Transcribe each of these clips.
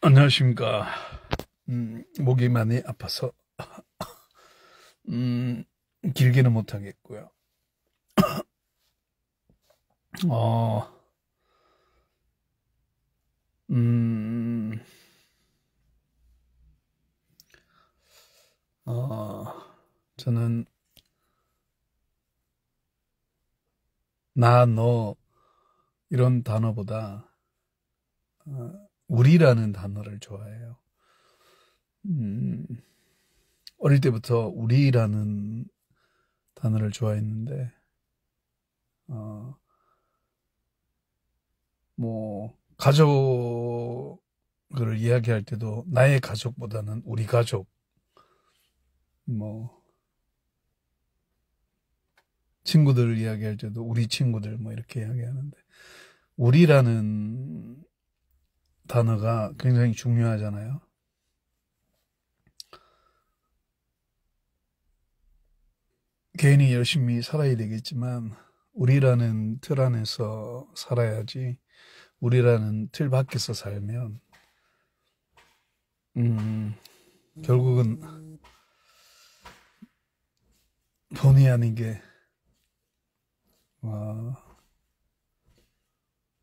안녕하십니까. 목이 많이 아파서, 길게는 못하겠고요. 어, 음, 어, 저는, 나, 너, 이런 단어보다, 우리라는 단어를 좋아해요. 음, 어릴 때부터 우리라는 단어를 좋아했는데, 어, 가족을 이야기할 때도 나의 가족보다는 우리 가족, 뭐, 친구들을 이야기할 때도 우리 친구들 이렇게 이야기하는데, 우리라는 단어가 굉장히 중요하잖아요. 개인이 열심히 살아야 되겠지만 우리라는 틀 안에서 살아야지, 우리라는 틀 밖에서 살면 결국은 본의 아니게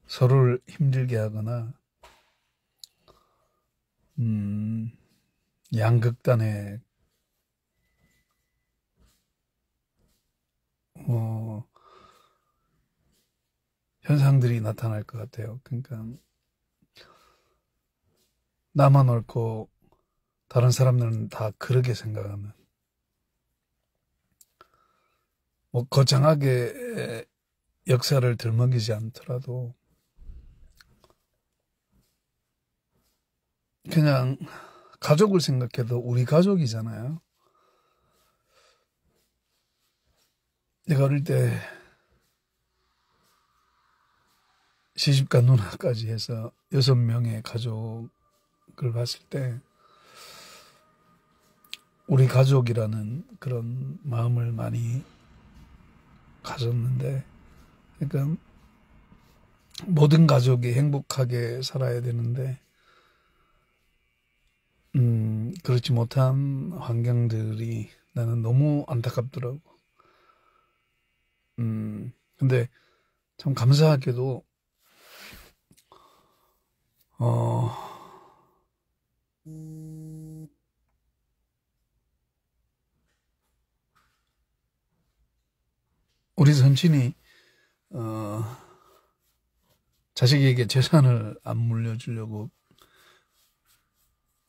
서로를 힘들게 하거나 양극단의 현상들이 나타날 것 같아요. 그러니까 나만 옳고 다른 사람들은 다 그렇게 생각하는, 거창하게 역사를 들먹이지 않더라도 그냥 가족을 생각해도 우리 가족이잖아요. 내가 어릴 때 시집간 누나까지 해서 6명의 가족을 봤을 때 우리 가족이라는 그런 마음을 많이 가졌는데, 그러니까 모든 가족이 행복하게 살아야 되는데 그렇지 못한 환경들이 나는 너무 안타깝더라고. 근데 참 감사하게도 우리 선친이 자식에게 재산을 안 물려주려고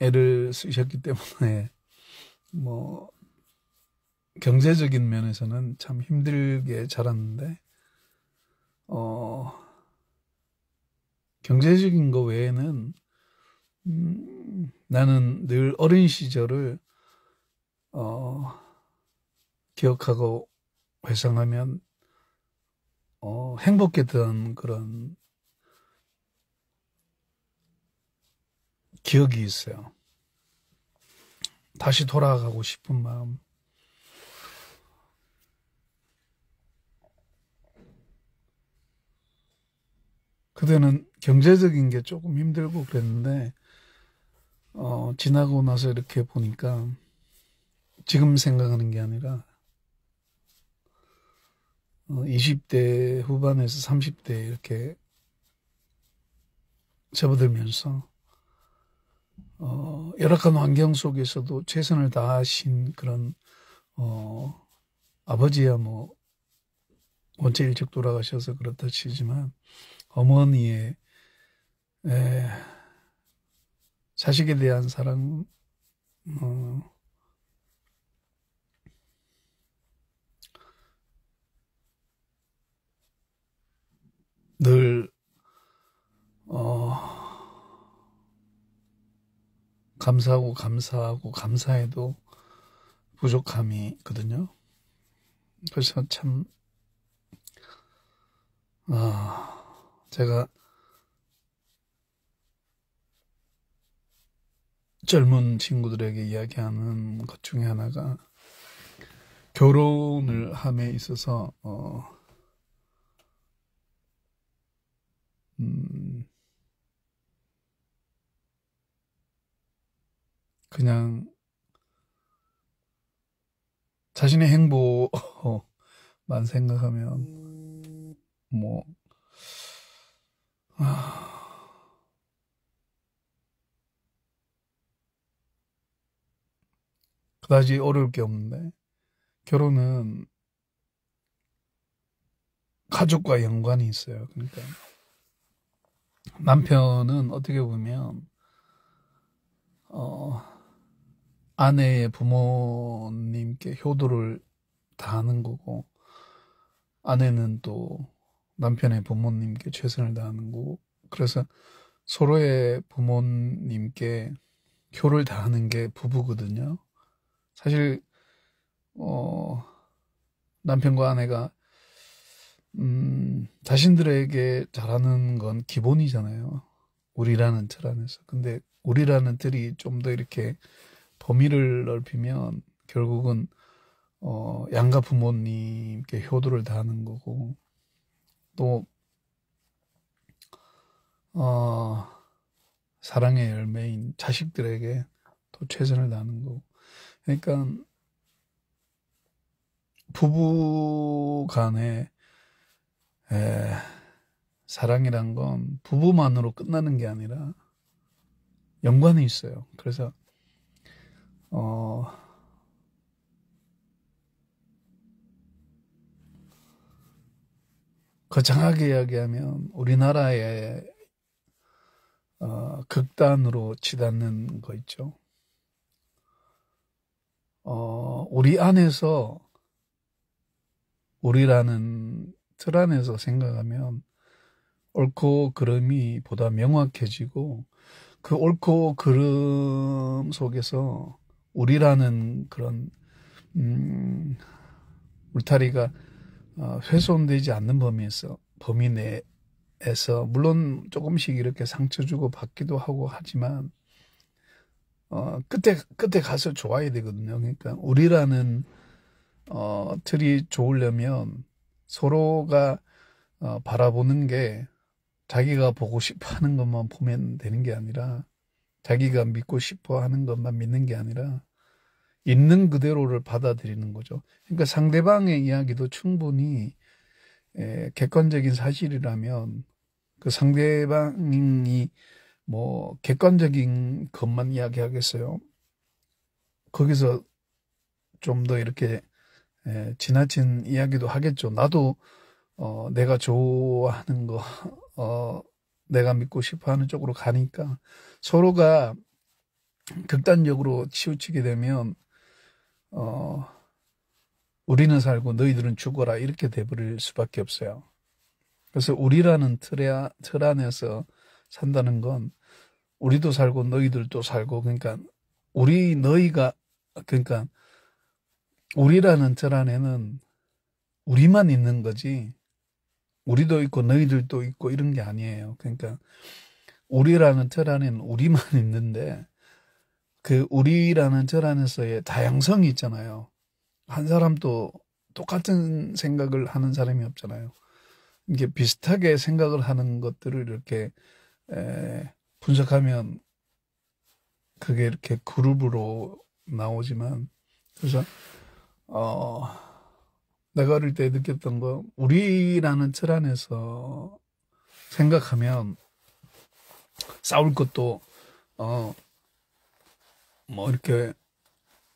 애를 쓰셨기 때문에 경제적인 면에서는 참 힘들게 자랐는데, 경제적인 거 외에는 나는 늘 어린 시절을 기억하고 회상하면 행복했던 그런 기억이 있어요. 다시 돌아가고 싶은 마음. 그때는 경제적인 게 조금 힘들고 그랬는데 지나고 나서 이렇게 보니까 지금 생각하는 게 아니라 20대 후반에서 30대 이렇게 접어들면서 열악한 환경 속에서도 최선을 다하신 그런 아버지야 원체 일찍 돌아가셔서 그렇다 치지만 어머니의 자식에 대한 사랑, 늘 감사하고 감사해도 부족함이 있거든요. 그래서 참 제가 젊은 친구들에게 이야기하는 것 중에 하나가, 결혼을 함에 있어서 그냥 자신의 행복만 생각하면 뭐 그다지 어려울 게 없는데, 결혼은 가족과 연관이 있어요. 그러니까 남편은 어떻게 보면 아내의 부모님께 효도를 다하는 거고, 아내는 또 남편의 부모님께 최선을 다하는 거고, 그래서 서로의 부모님께 효를 다하는 게 부부거든요. 사실 남편과 아내가 자신들에게 잘하는 건 기본이잖아요. 우리라는 틀 안에서. 근데 우리라는 틀이 좀 더 이렇게 범위를 넓히면 결국은 양가 부모님께 효도를 다하는 거고, 또 사랑의 열매인 자식들에게 또 최선을 다하는 거고. 그러니까 부부 간의 사랑이란 건 부부만으로 끝나는 게 아니라 연관이 있어요. 그래서 거창하게 이야기하면 우리나라의 극단으로 치닫는 거 있죠. 우리 안에서, 우리라는 틀 안에서 생각하면 옳고 그름이 보다 명확해지고, 그 옳고 그름 속에서 우리라는 그런 울타리가 훼손되지 않는 범위 내에서, 물론 조금씩 이렇게 상처 주고 받기도 하고 하지만 끝에 가서 좋아야 되거든요. 그러니까 우리라는 틀이 좋으려면 서로가 바라보는 게 자기가 보고 싶어 하는 것만 보면 되는 게 아니라, 자기가 믿고 싶어 하는 것만 믿는 게 아니라 있는 그대로를 받아들이는 거죠. 그러니까 상대방의 이야기도 충분히 객관적인 사실이라면 그 상대방이 뭐 객관적인 것만 이야기하겠어요? 거기서 좀 더 이렇게 지나친 이야기도 하겠죠. 나도 내가 좋아하는 거, 내가 믿고 싶어하는 쪽으로 가니까 서로가 극단적으로 치우치게 되면 우리는 살고 너희들은 죽어라, 이렇게 돼버릴 수밖에 없어요. 그래서 우리라는 틀 안에서 산다는 건 우리도 살고 너희들도 살고, 그러니까 그러니까 우리라는 틀 안에는 우리만 있는 거지, 우리도 있고 너희들도 있고 이런 게 아니에요. 그러니까 우리라는 틀 안에는 우리만 있는데, 그 우리라는 틀 안에서의 다양성이 있잖아요. 한 사람도 똑같은 생각을 하는 사람이 없잖아요. 이게 비슷하게 생각을 하는 것들을 이렇게 분석하면 그게 이렇게 그룹으로 나오지만, 그래서 내가 어릴 때 느꼈던 거, 우리라는 틀 안에서 생각하면 싸울 것도 뭐 이렇게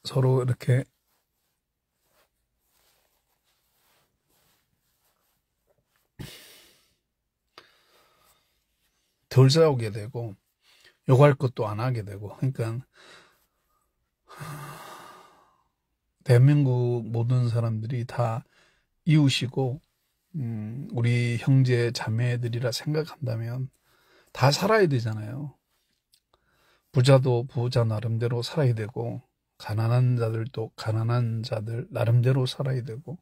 서로 이렇게 덜 싸우게 되고, 욕할 것도 안 하게 되고. 그러니까 대한민국 모든 사람들이 다 이웃이고 우리 형제 자매들이라 생각한다면 다 살아야 되잖아요. 부자도 부자 나름대로 살아야 되고, 가난한 자들도 가난한 자들 나름대로 살아야 되고,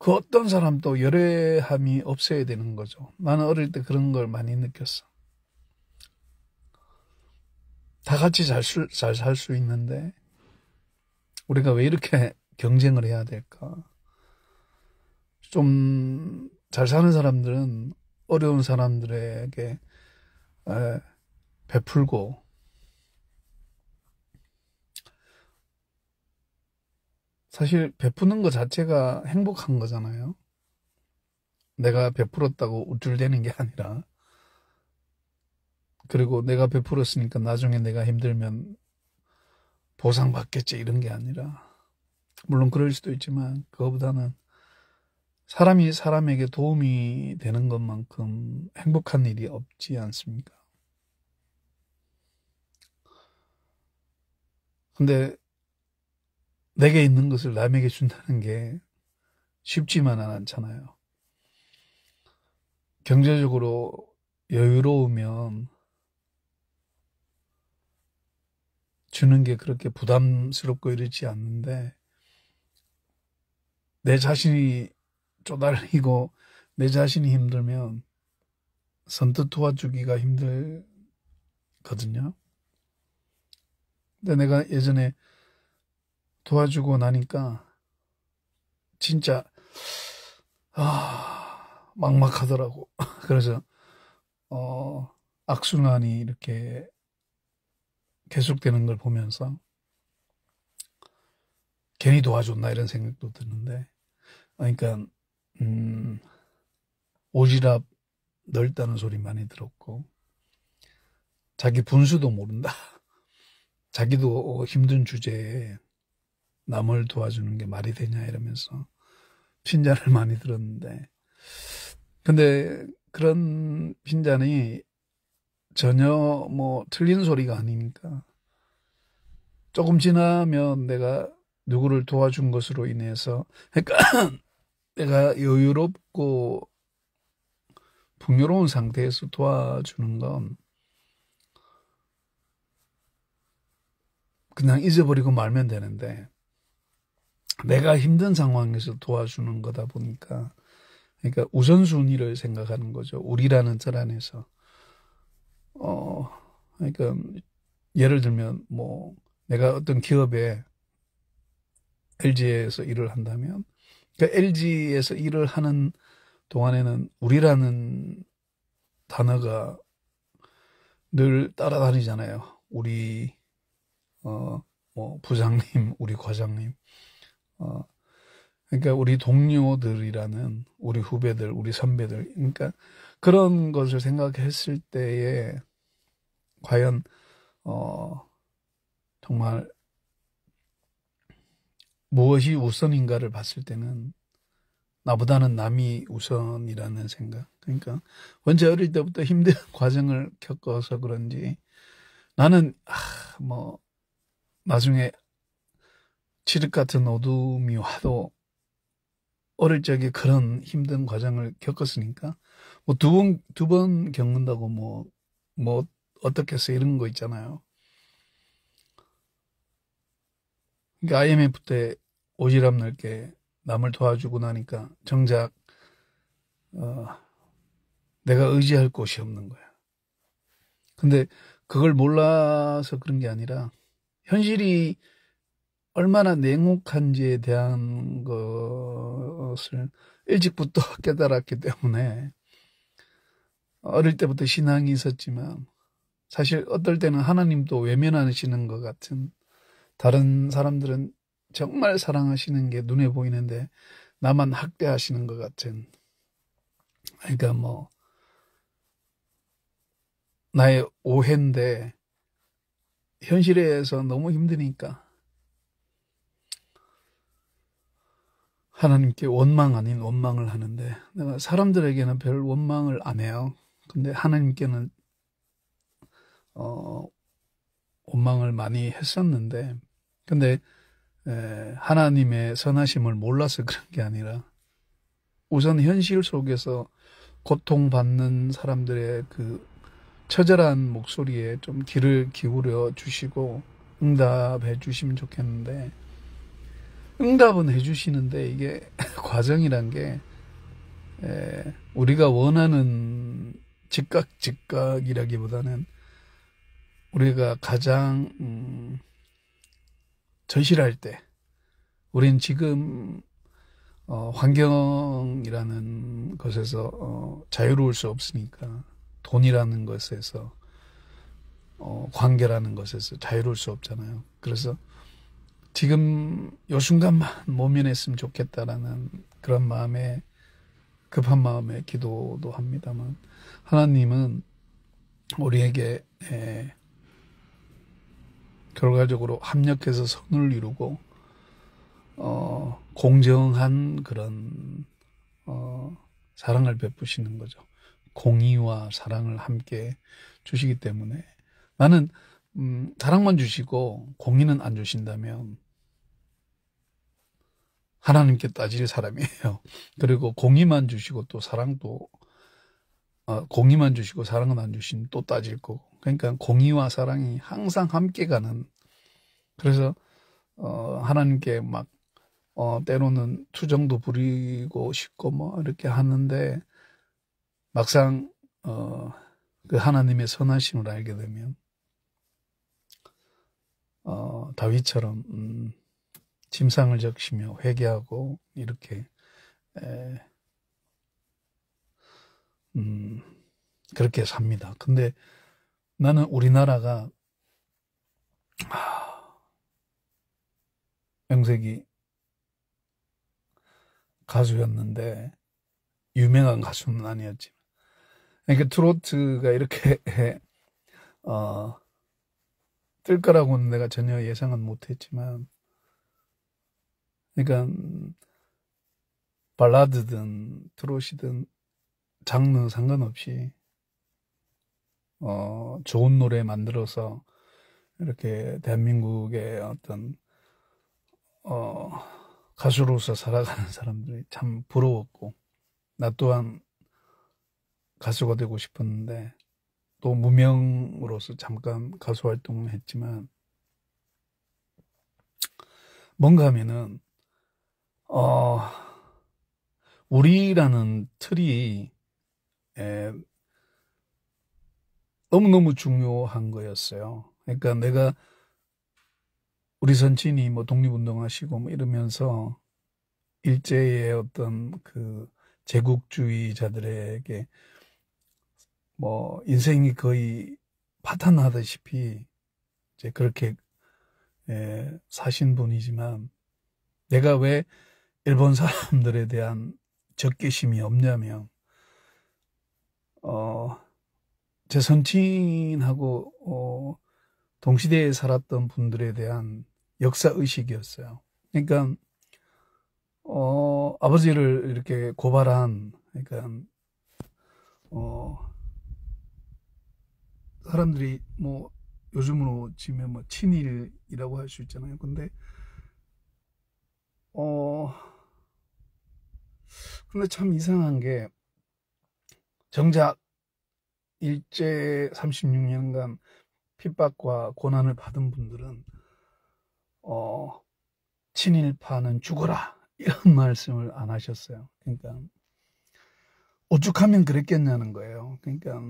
그 어떤 사람도 열애함이 없어야 되는 거죠. 나는 어릴 때 그런 걸 많이 느꼈어. 다 같이 잘 살 수 있는데 우리가 왜 이렇게 경쟁을 해야 될까? 좀 잘 사는 사람들은 어려운 사람들에게 베풀고, 사실 베푸는 것 자체가 행복한 거잖아요. 내가 베풀었다고 우쭐대는 게 아니라, 그리고 내가 베풀었으니까 나중에 내가 힘들면 보상받겠지 이런 게 아니라, 물론 그럴 수도 있지만 그거보다는 사람이 사람에게 도움이 되는 것만큼 행복한 일이 없지 않습니까? 근데 내게 있는 것을 남에게 준다는 게 쉽지만은 않잖아요. 경제적으로 여유로우면 주는 게 그렇게 부담스럽고 이러지 않는데, 내 자신이 쪼달리고 내 자신이 힘들면 선뜻 도와주기가 힘들거든요. 근데 내가 예전에 도와주고 나니까 진짜 막막하더라고. 그래서 악순환이 이렇게 계속되는 걸 보면서 괜히 도와줬나 이런 생각도 드는데, 그러니까 오지랖 넓다는 소리 많이 들었고, 자기 분수도 모른다. 자기도 힘든 주제에 남을 도와주는 게 말이 되냐 이러면서 핀잔을 많이 들었는데, 근데 그런 핀잔이 전혀 뭐 틀린 소리가 아니니까, 조금 지나면 내가 누구를 도와준 것으로 인해서, 그러니까 내가 여유롭고 풍요로운 상태에서 도와주는 건 그냥 잊어버리고 말면 되는데, 내가 힘든 상황에서 도와주는 거다 보니까, 그러니까 우선순위를 생각하는 거죠. 우리라는 틀 안에서. 그러니까 예를 들면 뭐 내가 어떤 기업에 LG에서 일을 한다면, 그 LG에서 일을 하는 동안에는 우리라는 단어가 늘 따라다니잖아요. 우리 뭐 부장님, 우리 과장님, 그러니까 우리 동료들이라는, 우리 후배들, 우리 선배들, 그러니까 그런 것을 생각했을 때에 과연 정말 무엇이 우선인가를 봤을 때는 나보다는 남이 우선이라는 생각. 그러니까 언제 어릴 때부터 힘든 과정을 겪어서 그런지 나는 뭐 나중에 칠흑 같은 어둠이 와도 어릴 적에 그런 힘든 과정을 겪었으니까, 뭐 두 번 겪는다고 뭐 어떻겠어 이런 거 있잖아요. 그러니까 IMF 때 오지랖 넓게 남을 도와주고 나니까 정작 내가 의지할 곳이 없는 거야. 근데 그걸 몰라서 그런 게 아니라 현실이 얼마나 냉혹한지에 대한 것을 일찍부터 깨달았기 때문에, 어릴 때부터 신앙이 있었지만 사실 어떨 때는 하나님도 외면하시는 것 같은, 다른 사람들은 정말 사랑하시는 게 눈에 보이는데 나만 학대하시는 것 같은, 그러니까 뭐 나의 오해인데 현실에서 너무 힘드니까 하나님께 원망 아닌 원망을 하는데, 내가 사람들에게는 별 원망을 안 해요. 근데 하나님께는 원망을 많이 했었는데, 근데 하나님의 선하심을 몰라서 그런 게 아니라, 우선 현실 속에서 고통받는 사람들의 그 처절한 목소리에 좀 귀를 기울여 주시고 응답해 주시면 좋겠는데, 응답은 해 주시는데 이게 과정이란 게 우리가 원하는 즉각이라기보다는 우리가 가장 절실할 때, 우린 지금 환경이라는 것에서 자유로울 수 없으니까, 돈이라는 것에서 관계라는 것에서 자유로울 수 없잖아요. 그래서 지금 요 순간만 모면했으면 좋겠다라는 그런 마음에, 급한 마음에 기도도 합니다만, 하나님은 우리에게 결과적으로 합력해서 선을 이루고 공정한 그런 사랑을 베푸시는 거죠. 공의와 사랑을 함께 주시기 때문에, 나는 사랑만 주시고 공의는 안 주신다면 하나님께 따질 사람이에요. 그리고 공의만 주시고 또 사랑도, 공의만 주시고 사랑은 안 주시면 또 따질 거고. 그러니까 공의와 사랑이 항상 함께 가는, 그래서 하나님께 막 때로는 투정도 부리고 싶고 뭐 이렇게 하는데, 막상 그 하나님의 선하심을 알게 되면 다윗처럼 짐상을 적시며 회개하고 이렇게 그렇게 삽니다. 근데 나는 우리나라가 명색이 가수였는데 유명한 가수는 아니었지. 그러니까 트로트가 이렇게 뜰 거라고는 내가 전혀 예상은 못했지만, 그러니까 발라드든 트로트든 장르 상관없이 좋은 노래 만들어서 이렇게 대한민국의 어떤 가수로서 살아가는 사람들이 참 부러웠고, 나 또한 가수가 되고 싶었는데 또 무명으로서 잠깐 가수 활동을 했지만, 뭔가 하면은 우리라는 틀이 너무너무 중요한 거였어요. 그러니까 내가, 우리 선친이 뭐 독립운동하시고 뭐 이러면서 일제의 어떤 그 제국주의자들에게 뭐 인생이 거의 파탄나다시피 이제 그렇게 사신 분이지만, 내가 왜 일본 사람들에 대한 적개심이 없냐면, 제 선친하고 동시대에 살았던 분들에 대한 역사의식이었어요. 그러니까 아버지를 이렇게 고발한, 그러니까 사람들이 뭐 요즘으로 치면 뭐 친일이라고 할 수 있잖아요. 근데 근데 참 이상한 게, 정작 일제 36년간 핍박과 고난을 받은 분들은 친일파는 죽어라 이런 말씀을 안 하셨어요. 그러니까 오죽하면 그랬겠냐는 거예요. 그러니까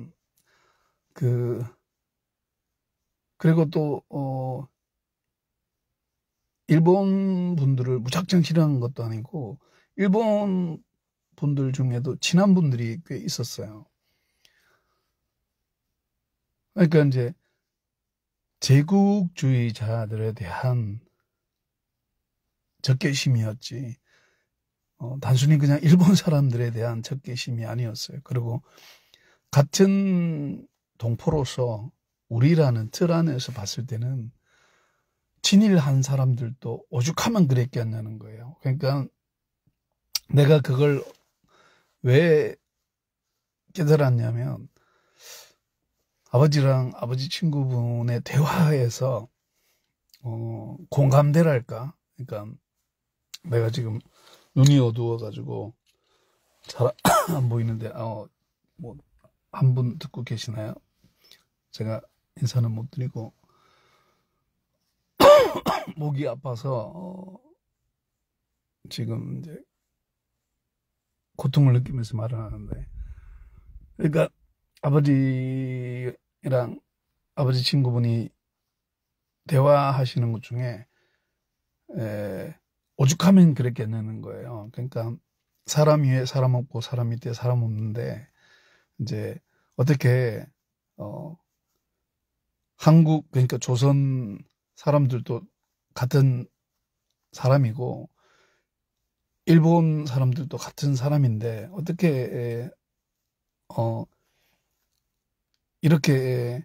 그리고 또 일본 분들을 무작정 싫어하는 것도 아니고, 일본 분들 중에도 친한 분들이 꽤 있었어요. 그러니까 이제 제국주의자들에 대한 적개심이었지, 단순히 그냥 일본 사람들에 대한 적개심이 아니었어요. 그리고 같은 동포로서 우리라는 틀 안에서 봤을 때는 친일한 사람들도 오죽하면 그랬겠냐는 거예요. 그러니까 내가 그걸 왜 깨달았냐면, 아버지랑 아버지 친구분의 대화에서 공감대랄까? 그러니까 내가 지금 눈이 어두워가지고 잘 안 보이는데, 뭐 한 분 듣고 계시나요? 제가 인사는 못 드리고 목이 아파서 지금 이제 고통을 느끼면서 말을 하는데, 그러니까 아버지랑 아버지 친구분이 대화하시는 것 중에 오죽하면 그랬겠냐는 거예요. 그러니까 사람 위에 사람 없고 사람 밑에 사람 없는데, 이제 어떻게 한국, 그러니까 조선 사람들도 같은 사람이고, 일본 사람들도 같은 사람인데, 어떻게, 이렇게,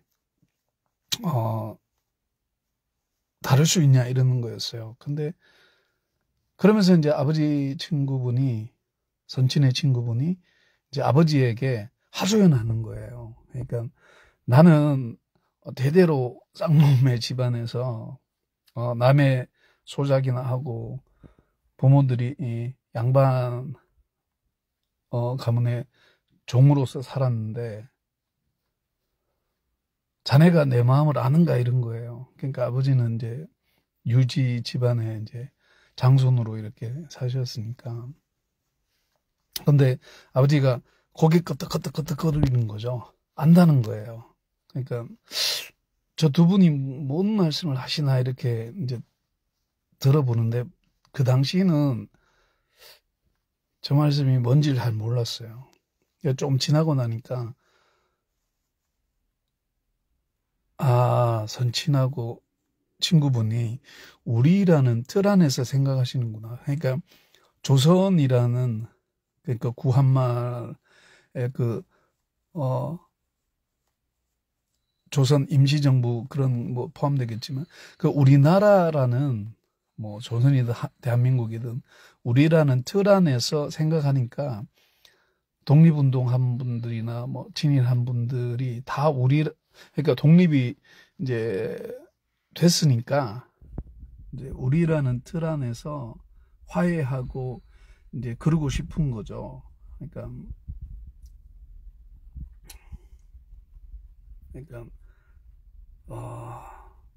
다를 수 있냐, 이러는 거였어요. 근데, 그러면서 이제 아버지 친구분이, 선친의 친구분이, 이제 아버지에게 하소연하는 거예요. 그러니까, 나는 대대로 쌍놈의 집안에서, 남의 소작이나 하고, 부모들이 이 양반, 가문의 종으로서 살았는데, 자네가 내 마음을 아는가 이런 거예요. 그러니까 아버지는 이제 유지 집안에 이제 장손으로 이렇게 사셨으니까. 근데 아버지가 고개 끄덕끄덕끄덕 거리는 거죠. 안다는 거예요. 그러니까 저 두 분이 뭔 말씀을 하시나 이렇게 이제 들어보는데, 그 당시에는 저 말씀이 뭔지를 잘 몰랐어요. 좀 지나고 나니까, 선친하고 친구분이 우리라는 틀 안에서 생각하시는구나. 그러니까 조선이라는, 그러니까 구한말의 조선 임시정부 그런 뭐 포함되겠지만, 그 우리나라라는, 뭐 조선이든 대한민국이든 우리라는 틀 안에서 생각하니까, 독립운동한 분들이나 뭐 친일한 분들이 다 그러니까 독립이 이제 됐으니까, 이제 우리라는 틀 안에서 화해하고 이제 그러고 싶은 거죠. 그러니까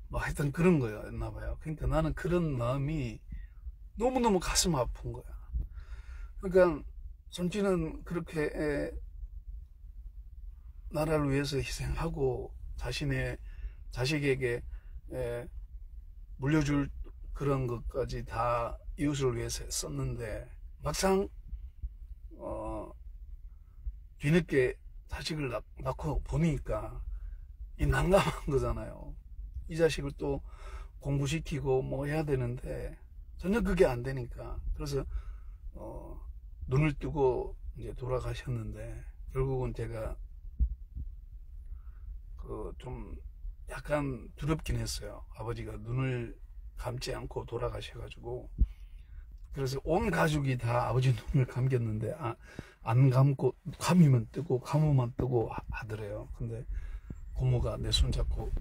뭐 하여튼 그런 거였나 봐요. 그러니까 나는 그런 마음이 너무너무 가슴 아픈 거야. 그러니까 손지는 그렇게 나라를 위해서 희생하고 자신의 자식에게 물려줄 그런 것까지 다 이웃을 위해서 했었는데, 막상 뒤늦게 자식을 낳고 보니까 이 난감한 거잖아요. 이 자식을 또 공부시키고 뭐 해야 되는데 전혀 그게 안 되니까, 그래서 눈을 뜨고 이제 돌아가셨는데, 결국은 제가 좀 약간 두렵긴 했어요. 아버지가 눈을 감지 않고 돌아가셔가지고. 그래서 온 가족이 다 아버지 눈을 감겼는데, 안 감고, 감으면 뜨고 감으면 뜨고 하더래요. 근데 고모가 내 손 잡고,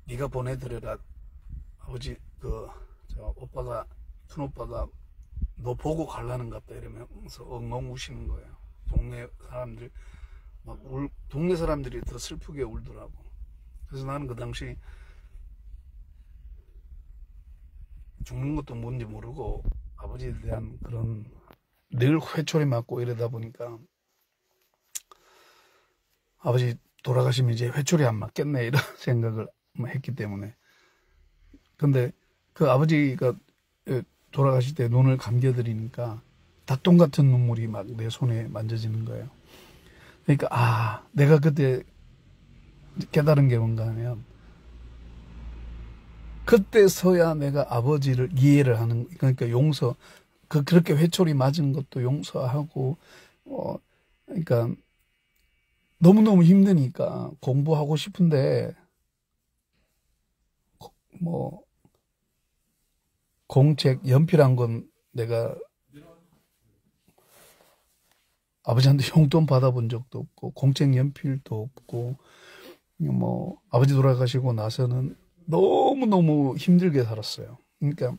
네가 보내드려라. 아버지 오빠가, 큰 오빠가 너 보고 갈라는 것 같다 이러면서 엉엉 우시는 거예요. 동네 사람들 동네 사람들이 더 슬프게 울더라고. 그래서 나는 그 당시 죽는 것도 뭔지 모르고 아버지에 대한 그런, 늘 회초리 맞고 이러다 보니까 아버지 돌아가시면 이제 회초리 안 맞겠네 이런 생각을 했기 때문에. 근데 그 아버지가 돌아가실 때 눈을 감겨드리니까 닭똥 같은 눈물이 막 내 손에 만져지는 거예요. 그러니까 내가 그때 깨달은 게 뭔가 하면, 그때서야 내가 아버지를 이해를 하는, 그러니까 그렇게 회초리 맞은 것도 용서하고, 그러니까 너무너무 힘드니까 공부하고 싶은데, 뭐 공책 연필한 건 내가 아버지한테 용돈 받아본 적도 없고, 공책 연필도 없고, 뭐 아버지 돌아가시고 나서는 너무너무 힘들게 살았어요. 그러니까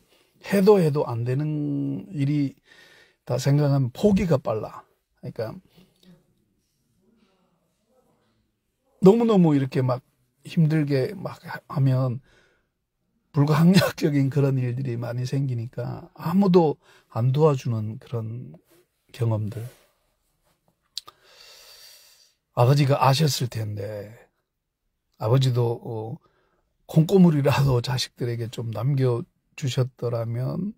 해도 안 되는 일이 다 생각하면 포기가 빨라. 그러니까 너무너무 이렇게 막 힘들게 막 하면 불가항력적인 그런 일들이 많이 생기니까 아무도 안 도와주는 그런 경험들. 아버지가 아셨을 텐데, 아버지도 콩고물이라도 자식들에게 좀 남겨주셨더라면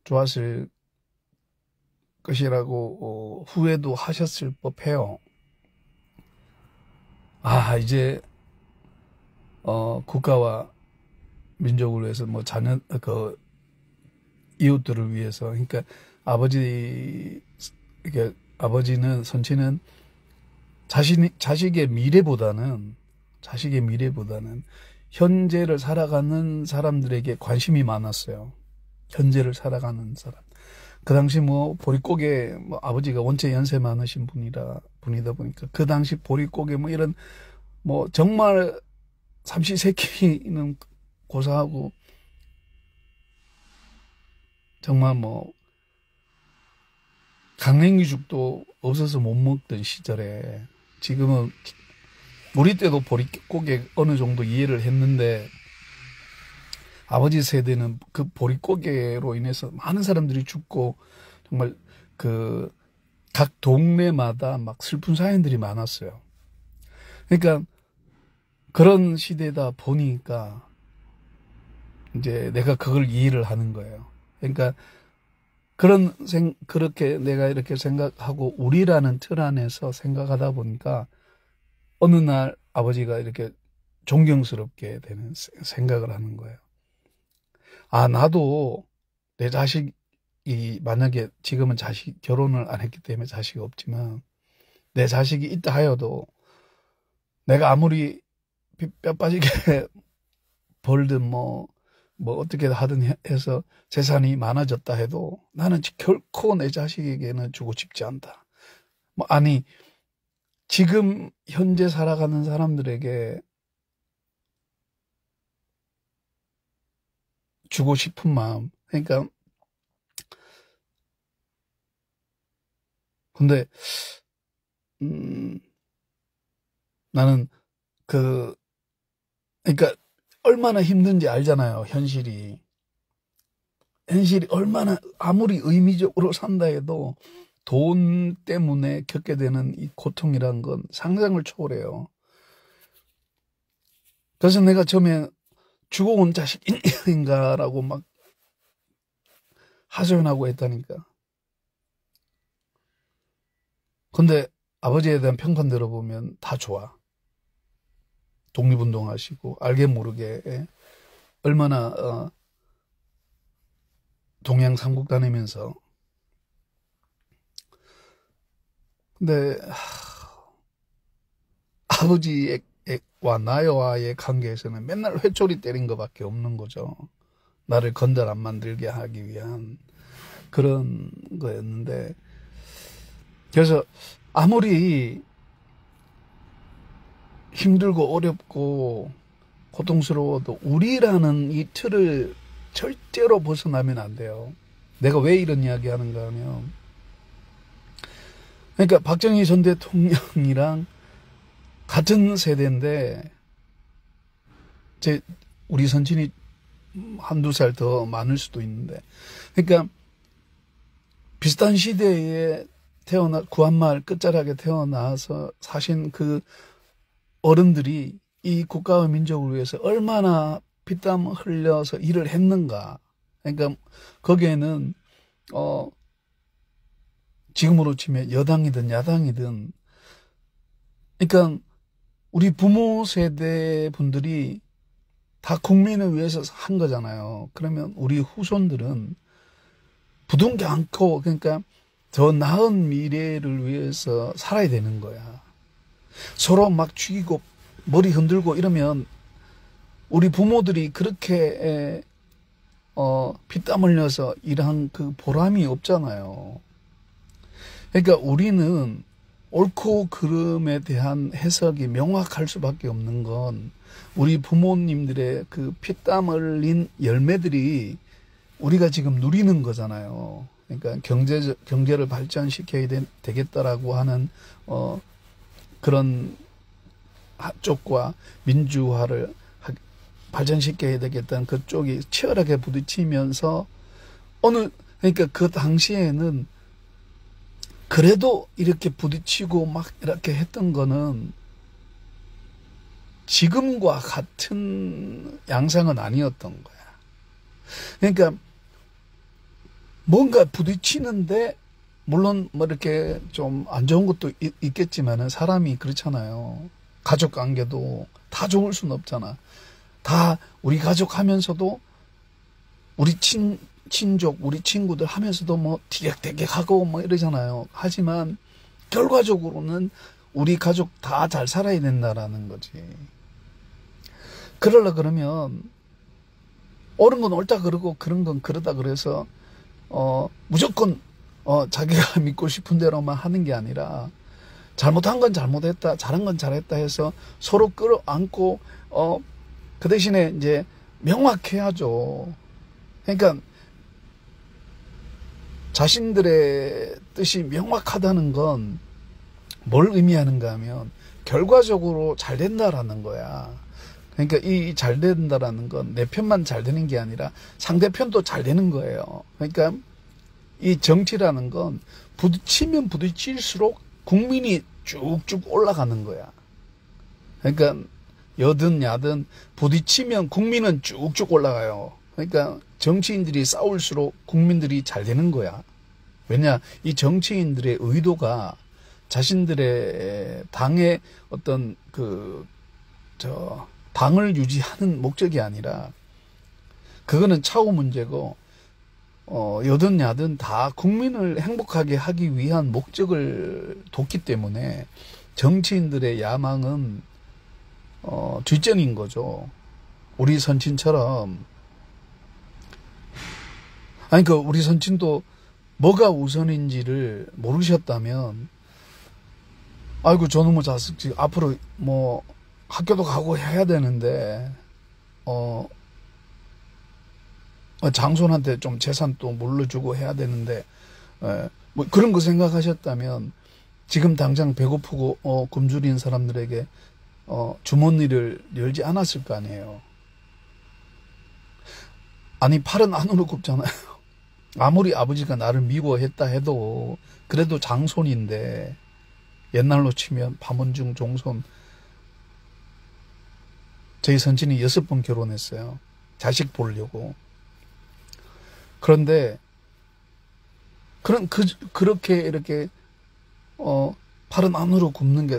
좋았을 것이라고 후회도 하셨을 법해요. 이제 국가와 민족을 위해서 뭐 자녀 이웃들을 위해서 그러니까 아버지는 선치는 자식의 미래보다는 현재를 살아가는 사람들에게 관심이 많았어요. 현재를 살아가는 사람. 그 당시 뭐 보릿고개 뭐 아버지가 원체 연세 많으신 분이다 보니까 그 당시 보릿고개 뭐 이런 뭐 정말 삼시세끼는 고사하고 정말 뭐 강냉이죽도 없어서 못 먹던 시절에 지금은 우리 때도 보릿고개 어느 정도 이해를 했는데 아버지 세대는 그 보릿고개로 인해서 많은 사람들이 죽고 정말 그 각 동네마다 막 슬픈 사연들이 많았어요. 그러니까 그런 시대다 보니까 이제 내가 그걸 이해를 하는 거예요. 그러니까 그렇게 내가 이렇게 생각하고 우리라는 틀 안에서 생각하다 보니까 어느 날 아버지가 이렇게 존경스럽게 되는 생각을 하는 거예요. 아, 나도 내 자식이 만약에 지금은 결혼을 안 했기 때문에 자식이 없지만 내 자식이 있다 하여도 내가 아무리 뼈 빠지게 벌든 뭐 어떻게 하든 해서 재산이 많아졌다 해도 나는 결코 내 자식에게는 주고 싶지 않다. 아니, 지금 현재 살아가는 사람들에게 주고 싶은 마음. 그러니까, 근데, 나는 그러니까 얼마나 힘든지 알잖아요, 현실이 얼마나 아무리 의미적으로 산다 해도 돈 때문에 겪게 되는 이 고통이란 건 상상을 초월해요. 그래서 내가 처음에 죽어온 자식인가라고 막 하소연하고 했다니까. 근데 아버지에 대한 평판 들어보면 다 좋아. 독립운동하시고 알게 모르게 얼마나 동양 삼국 다니면서. 근데 아버지와 나와의 관계에서는 맨날 회초리 때린 것밖에 없는 거죠. 나를 건달 안 만들게 하기 위한 그런 거였는데, 그래서 아무리 힘들고 어렵고 고통스러워도 우리라는 이 틀을 절대로 벗어나면 안 돼요. 내가 왜 이런 이야기 하는가 하면, 그러니까 박정희 전 대통령이랑 같은 세대인데 우리 선친이 한두 살 더 많을 수도 있는데, 그러니까 비슷한 시대에 구한말 끝자락에 태어나서 사신 그 어른들이 이 국가와 민족을 위해서 얼마나 피땀 흘려서 일을 했는가. 그러니까 거기에는 지금으로 치면 여당이든 야당이든, 그러니까 우리 부모 세대 분들이 다 국민을 위해서 한 거잖아요. 그러면 우리 후손들은 부둥켜 안고, 그러니까 더 나은 미래를 위해서 살아야 되는 거야. 서로 막 죽이고 머리 흔들고 이러면 우리 부모들이 그렇게 피땀 흘려서 일한 그 보람이 없잖아요. 그러니까 우리는 옳고 그름에 대한 해석이 명확할 수밖에 없는 건 우리 부모님들의 그 피땀 흘린 열매들이 우리가 지금 누리는 거잖아요. 그러니까 경제를 발전시켜야 되겠다라고 하는 그런 쪽과 민주화를 발전시켜야 되겠다는 그쪽이 치열하게 부딪히면서 그러니까 그 당시에는 그래도 이렇게 부딪히고 막 이렇게 했던 거는 지금과 같은 양상은 아니었던 거야. 그러니까 뭔가 부딪히는데, 물론 뭐 이렇게 좀 안 좋은 것도 있겠지만은 사람이 그렇잖아요. 가족 관계도 다 좋을 수는 없잖아. 다 우리 가족 하면서도 우리 친족, 우리 친구들 하면서도 뭐 티격태격하고 뭐 이러잖아요. 하지만 결과적으로는 우리 가족 다 잘 살아야 된다라는 거지. 그러려 그러면 옳은 건 옳다 그러고 그런 건 그러다 그래서 무조건 자기가 믿고 싶은 대로만 하는 게 아니라 잘못한 건 잘못했다, 잘한 건 잘했다 해서 서로 끌어안고 그 대신에 이제 명확해야죠. 그러니까 자신들의 뜻이 명확하다는 건 뭘 의미하는가 하면 결과적으로 잘 된다라는 거야. 그러니까 이 잘 된다라는 건 내 편만 잘 되는 게 아니라 상대편도 잘 되는 거예요. 그러니까 이 정치라는 건 부딪히면 부딪힐수록 국민이 쭉쭉 올라가는 거야. 그러니까 여든 야든 부딪히면 국민은 쭉쭉 올라가요. 그러니까 정치인들이 싸울수록 국민들이 잘 되는 거야. 왜냐, 이 정치인들의 의도가 자신들의 당의 어떤 당을 유지하는 목적이 아니라 그거는 차후 문제고, 여든 야든 다 국민을 행복하게 하기 위한 목적을 뒀기 때문에 정치인들의 야망은 뒷전인 거죠. 우리 선친처럼. 아니, 우리 선친도 뭐가 우선인지를 모르셨다면, 아이고, 저놈의 자식, 앞으로 뭐, 학교도 가고 해야 되는데, 장손한테 좀 재산 또 물려주고 해야 되는데, 뭐 그런 거 생각하셨다면, 지금 당장 배고프고, 굶주린 사람들에게, 주머니를 열지 않았을 거 아니에요. 아니, 팔은 안으로 굽잖아요. 아무리 아버지가 나를 미워했다 해도, 그래도 장손인데, 옛날로 치면 밤원중 종손, 저희 선친이 6번 결혼했어요. 자식 보려고. 그런데 그렇게 이렇게 팔은 안으로 굽는 게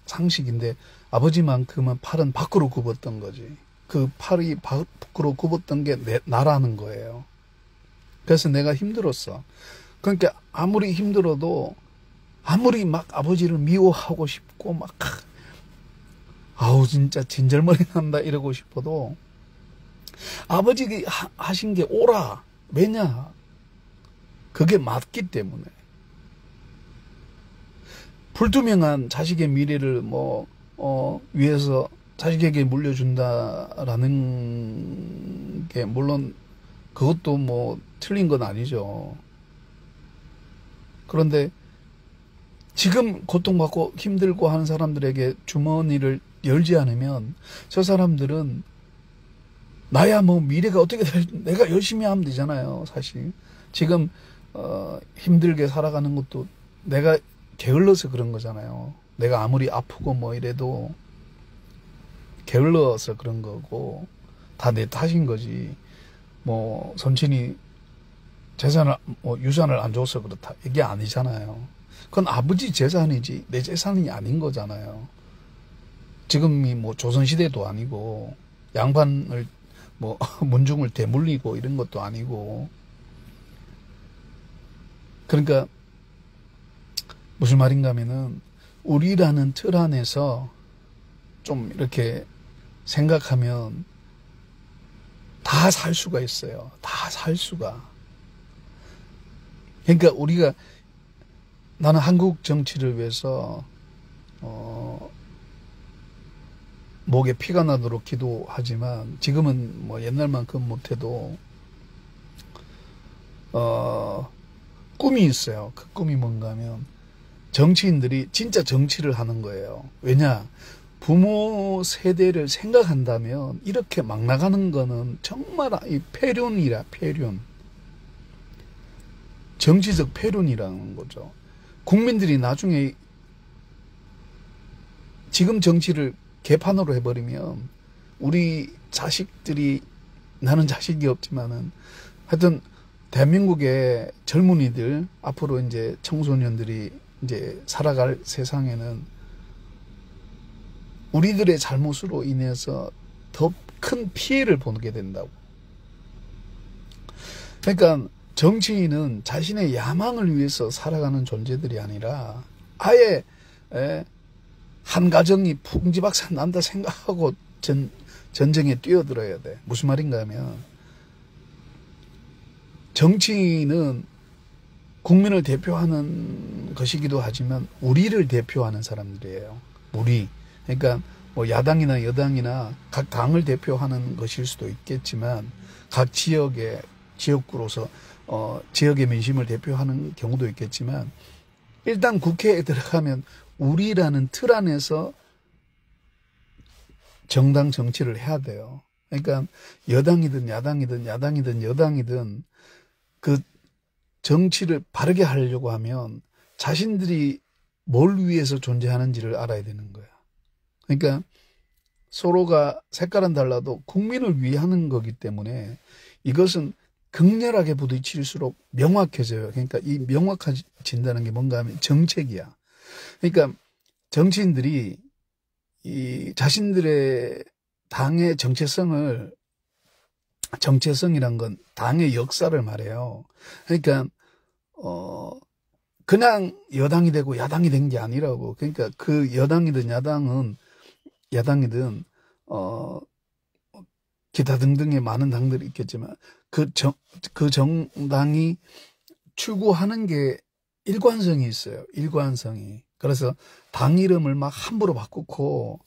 상식인데 아버지만큼은 팔은 밖으로 굽었던 거지. 그 팔이 밖으로 굽었던 게 나라는 거예요. 그래서 내가 힘들었어. 그러니까 아무리 힘들어도 아무리 막 아버지를 미워하고 싶고 막 아우 진짜 진절머리 난다 이러고 싶어도 아버지가 하신 게 옳아. 왜냐? 그게 맞기 때문에. 불투명한 자식의 미래를 위해서 자식에게 물려준다라는 게 물론 그것도 뭐 틀린 건 아니죠. 그런데 지금 고통받고 힘들고 하는 사람들에게 주머니를 열지 않으면 저 사람들은 나야 뭐 미래가 어떻게 내가 열심히 하면 되잖아요. 사실 지금 힘들게 살아가는 것도 내가 게을러서 그런 거잖아요. 내가 아무리 아프고 뭐 이래도 게을러서 그런 거고 다 내 탓인 거지. 뭐 선친이 재산을 유산을 안 줘서 그렇다 이게 아니잖아요. 그건 아버지 재산이지 내 재산이 아닌 거잖아요. 지금이 뭐 조선시대도 아니고 양반을 뭐 문중을 대물리고 이런 것도 아니고. 그러니까 무슨 말인가 하면은 우리라는 틀 안에서 좀 이렇게 생각하면 다 살 수가 있어요. 다 살 수가. 그러니까 우리가 나는 한국 정치를 위해서 목에 피가 나도록 기도하지만 지금은 뭐 옛날만큼 못해도 꿈이 있어요. 그 꿈이 뭔가 하면 정치인들이 진짜 정치를 하는 거예요. 왜냐? 부모 세대를 생각한다면 이렇게 막 나가는 거는 정말 이 폐륜이라 폐륜. 정치적 폐륜이라는 거죠. 국민들이 나중에 지금 정치를 개판으로 해버리면 우리 자식들이 나는 자식이 없지만은 하여튼 대한민국의 젊은이들 앞으로 이제 청소년들이 이제 살아갈 세상에는 우리들의 잘못으로 인해서 더 큰 피해를 보게 된다고. 그러니까 정치인은 자신의 야망을 위해서 살아가는 존재들이 아니라 아예 한 가정이 풍지박산 난다 생각하고 전쟁에 뛰어들어야 돼. 무슨 말인가 하면 정치인은 국민을 대표하는 것이기도 하지만 우리를 대표하는 사람들이에요. 우리. 그러니까 뭐 야당이나 여당이나 각 당을 대표하는 것일 수도 있겠지만 각 지역구로서 지역의 민심을 대표하는 경우도 있겠지만 일단 국회에 들어가면 우리라는 틀 안에서 정당 정치를 해야 돼요. 그러니까 여당이든 여당이든 그 정치를 바르게 하려고 하면 자신들이 뭘 위해서 존재하는지를 알아야 되는 거야. 그러니까 서로가 색깔은 달라도 국민을 위하는 거기 때문에 이것은 극렬하게 부딪힐수록 명확해져요. 그러니까 이 명확해진다는 게 뭔가 하면 정책이야. 그러니까 정치인들이 이 자신들의 당의 정체성이란 건 당의 역사를 말해요. 그러니까 그냥 여당이 되고 야당이 된 게 아니라고. 그러니까 그 여당이든 야당이든 기타 등등의 많은 당들이 있겠지만 그 정당이 추구하는 게 일관성이 있어요. 일관성이. 그래서 당 이름을 막 함부로 바꾸고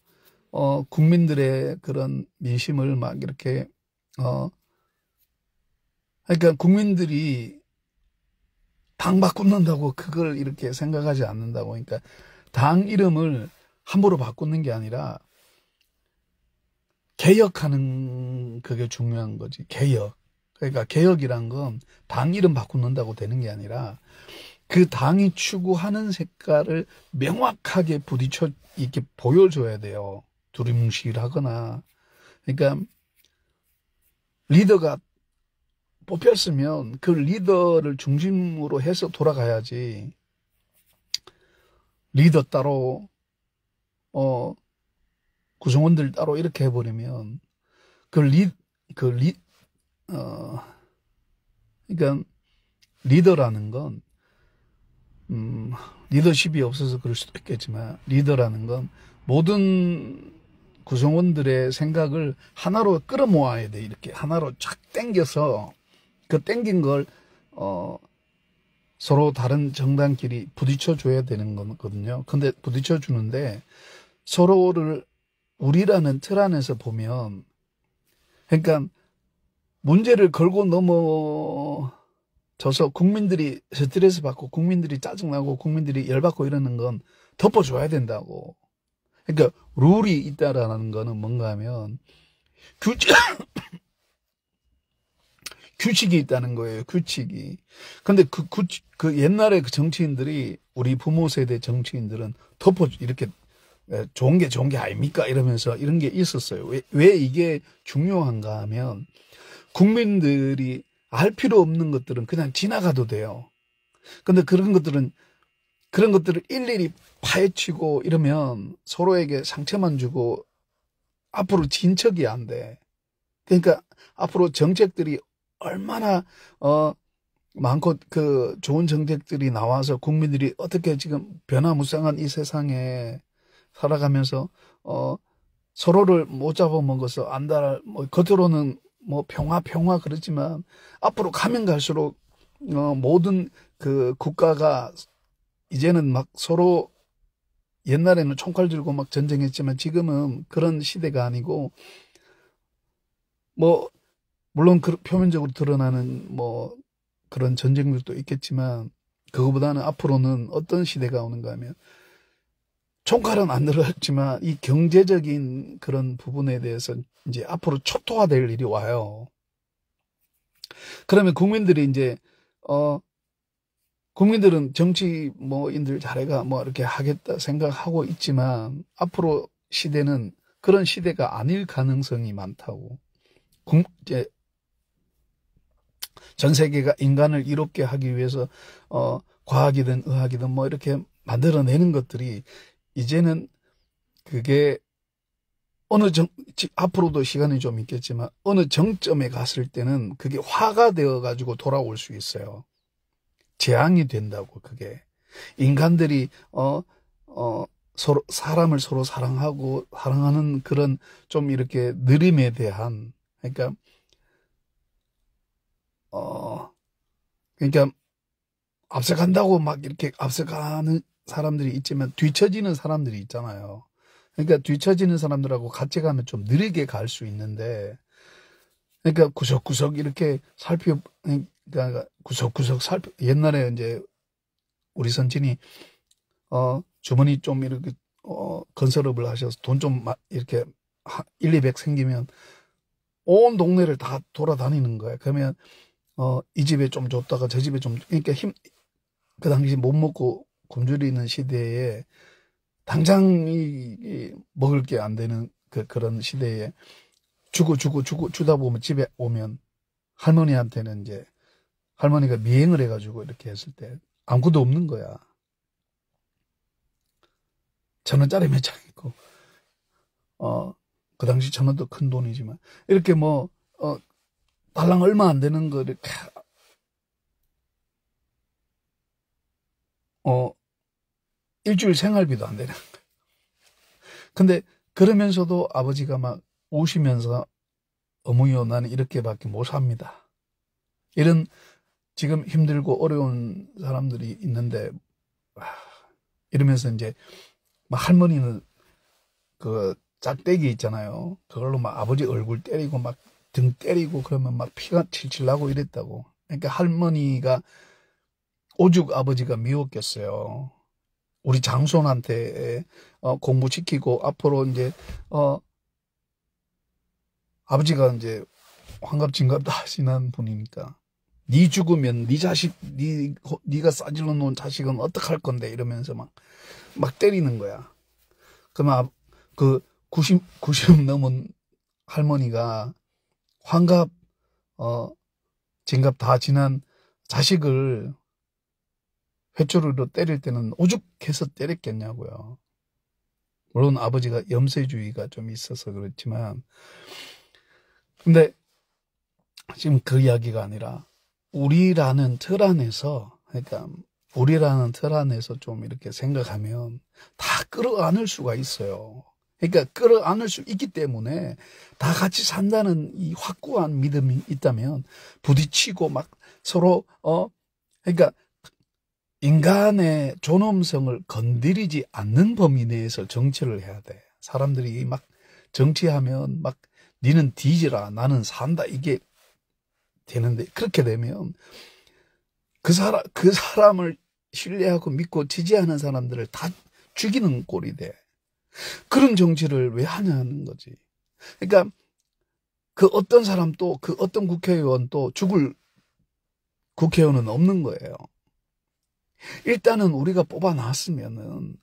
국민들의 그런 민심을 막 이렇게 그러니까 국민들이 당 바꾼다고 그걸 이렇게 생각하지 않는다고. 그러니까 당 이름을 함부로 바꾸는 게 아니라 개혁하는 그게 중요한 거지. 개혁. 그러니까 개혁이란 건 당 이름 바꾼다고 되는 게 아니라 그 당이 추구하는 색깔을 명확하게 부딪혀 이렇게 보여줘야 돼요. 두리뭉실하거나. 그러니까 리더가 뽑혔으면 그 리더를 중심으로 해서 돌아가야지. 리더 따로 구성원들 따로 이렇게 해버리면 그러니까 리더라는 건 리더십이 없어서 그럴 수도 있겠지만 리더라는 건 모든 구성원들의 생각을 하나로 끌어모아야 돼. 이렇게 하나로 쫙 당겨서 그 당긴 걸 서로 다른 정당끼리 부딪혀 줘야 되는 거거든요. 근데 부딪혀 주는데 서로를 우리라는 틀 안에서 보면 그러니까 문제를 걸고 넘어져서 국민들이 스트레스 받고 국민들이 짜증나고 국민들이 열받고 이러는 건 덮어줘야 된다고. 그러니까 룰이 있다라는 거는 뭔가 하면 규칙이 있다는 거예요. 규칙이. 근데 그 옛날에 그 정치인들이 우리 부모 세대 정치인들은 이렇게 좋은 게 아닙니까? 이러면서 이런 게 있었어요. 왜 이게 중요한가 하면 국민들이 알 필요 없는 것들은 그냥 지나가도 돼요. 근데 그런 것들을 일일이 파헤치고 이러면 서로에게 상처만 주고 앞으로 진척이 안 돼. 그러니까 앞으로 정책들이 얼마나 많고 그 좋은 정책들이 나와서 국민들이 어떻게 지금 변화무쌍한 이 세상에 살아가면서 서로를 못 잡아먹어서 안달 뭐 겉으로는 뭐 평화 그러지만 앞으로 가면 갈수록 모든 그 국가가 이제는 막 서로 옛날에는 총칼 들고 막 전쟁했지만 지금은 그런 시대가 아니고 뭐 물론 표면적으로 드러나는 뭐 그런 전쟁들도 있겠지만 그거보다는 앞으로는 어떤 시대가 오는가 하면 총칼은 안 들어갔지만 이 경제적인 그런 부분에 대해서 이제 앞으로 초토화될 일이 와요. 그러면 국민들이 이제 국민들은 정치 뭐인들 잘해가 뭐 이렇게 하겠다 생각하고 있지만 앞으로 시대는 그런 시대가 아닐 가능성이 많다고. 이제 전 세계가 인간을 이롭게 하기 위해서 과학이든 의학이든 뭐 이렇게 만들어내는 것들이 이제는 그게 앞으로도 시간이 좀 있겠지만, 어느 정점에 갔을 때는 그게 화가 되어가지고 돌아올 수 있어요. 재앙이 된다고, 그게. 인간들이, 사람을 서로 사랑하는 그런 좀 이렇게 느림에 대한, 그러니까, 그러니까, 앞서간다고 막 이렇게 앞서가는 사람들이 있지만 뒤처지는 사람들이 있잖아요. 그러니까 뒤처지는 사람들하고 같이 가면 좀 느리게 갈 수 있는데, 그러니까 구석구석 이렇게 그러니까 구석구석 옛날에 이제 우리 선친이, 주머니 좀 이렇게, 건설업을 하셔서 돈 좀 이렇게 1, 200 생기면 온 동네를 다 돌아다니는 거예요. 그러면, 이 집에 좀 줬다가 저 집에 좀, 그러니까 그 당시 못 먹고 굶주리는 시대에 당장 먹을 게 안 되는 그런 시대에 주다 보면 집에 오면 할머니한테는 이제 할머니가 미행을 해가지고 이렇게 했을 때 아무것도 없는 거야. 1,000원짜리 몇 장 있고, 그 당시 1,000원도 큰 돈이지만, 이렇게 달랑 얼마 안 되는 거 이렇게, 일주일 생활비도 안 되는 거야. 근데 그러면서도 아버지가 막 오시면서 어머니요, 나는 이렇게밖에 못 삽니다. 이런 지금 힘들고 어려운 사람들이 있는데, 이러면서 이제 막 할머니는 그 짝대기 있잖아요. 그걸로 막 아버지 얼굴 때리고 막 등 때리고 그러면 막 피가 칠칠 나고 이랬다고. 그러니까 할머니가 오죽 아버지가 미웠겠어요. 우리 장손한테 공부시키고 앞으로 이제 아버지가 이제 환갑진갑 다 하시는 분이니까 네 죽으면 네 자식 네가 싸질러 놓은 자식은 어떡할 건데 이러면서 막 때리는 거야. 그러면 그 90 넘은 할머니가 환갑 진갑 다 지난 자식을 회초리로 때릴 때는 오죽해서 때렸겠냐고요. 물론 아버지가 염세주의가 좀 있어서 그렇지만, 근데 지금 그 이야기가 아니라 우리라는 틀 안에서, 그러니까 우리라는 틀 안에서 좀 이렇게 생각하면 다 끌어안을 수가 있어요. 그러니까 끌어안을 수 있기 때문에 다 같이 산다는 이 확고한 믿음이 있다면 부딪히고 막 서로 그러니까 인간의 존엄성을 건드리지 않는 범위 내에서 정치를 해야 돼. 사람들이 막 정치하면 막 니는 뒤지라 나는 산다 이게 되는데, 그렇게 되면 그 사람을 신뢰하고 믿고 지지하는 사람들을 다 죽이는 꼴이 돼. 그런 정치를 왜 하냐는 거지. 그러니까 그 어떤 사람도 그 어떤 국회의원도 죽을 국회의원은 없는 거예요. 일단은 우리가 뽑아놨으면은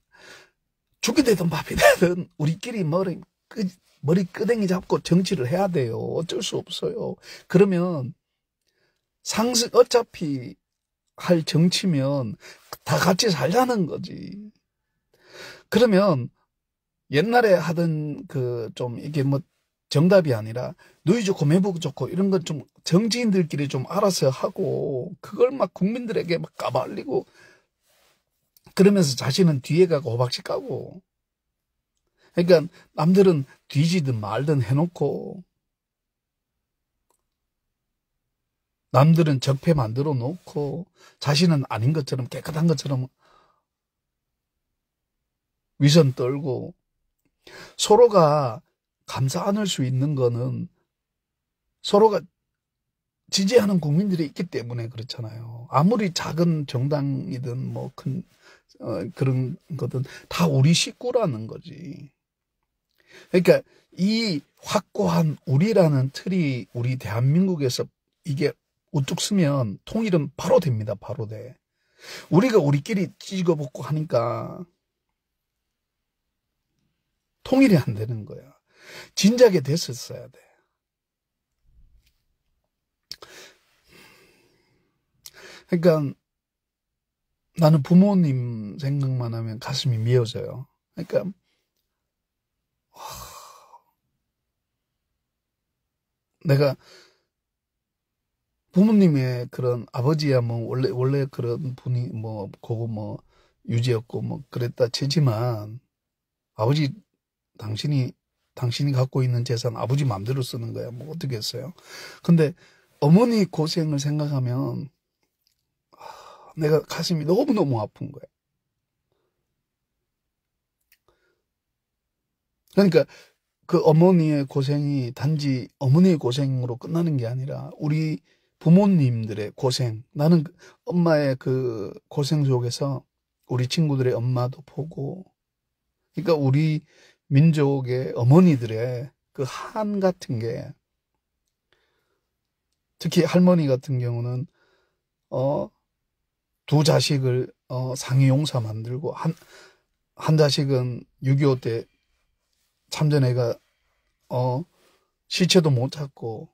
죽이 되든 밥이 되든 우리끼리 머리 끄댕이 잡고 정치를 해야 돼요. 어쩔 수 없어요. 그러면 어차피 할 정치면 다 같이 살자는 거지. 그러면 옛날에 하던 좀 이게 정답이 아니라 누이 좋고 매부 좋고 이런 건 좀 정치인들끼리 좀 알아서 하고 그걸 막 국민들에게 막 까발리고 그러면서 자신은 뒤에 가고 호박씨 까고, 그러니까 남들은 뒤지든 말든 해놓고 남들은 적폐 만들어 놓고 자신은 아닌 것처럼 깨끗한 것처럼 위선 떨고, 서로가 감사 안을 수 있는 거는 서로가 지지하는 국민들이 있기 때문에 그렇잖아요. 아무리 작은 정당이든 큰 그런 거든 다 우리 식구라는 거지. 그러니까 이 확고한 우리라는 틀이 우리 대한민국에서 이게 우뚝 서면 통일은 바로 됩니다. 바로 돼. 우리가 우리끼리 찢어먹고 하니까 통일이 안 되는 거야. 진작에 됐었어야 돼. 그러니까 나는 부모님 생각만 하면 가슴이 미어져요. 그러니까 내가 부모님의 그런 아버지야 뭐 원래 그런 분이 뭐 그거 뭐 유지였고 뭐 그랬다 치지만 아버지 당신이 갖고 있는 재산 아버지 마음대로 쓰는 거야. 뭐 어떻게 했어요? 근데 어머니 고생을 생각하면 내가 가슴이 너무너무 아픈 거야. 그러니까 그 어머니의 고생이 단지 어머니의 고생으로 끝나는 게 아니라 우리 부모님들의 고생, 나는 엄마의 그 고생 속에서 우리 친구들의 엄마도 보고, 그러니까 우리 민족의 어머니들의 그 한 같은 게, 특히 할머니 같은 경우는 두 자식을 상해용사 만들고 한 자식은 6.25 때 참전해가 시체도 못 찾고,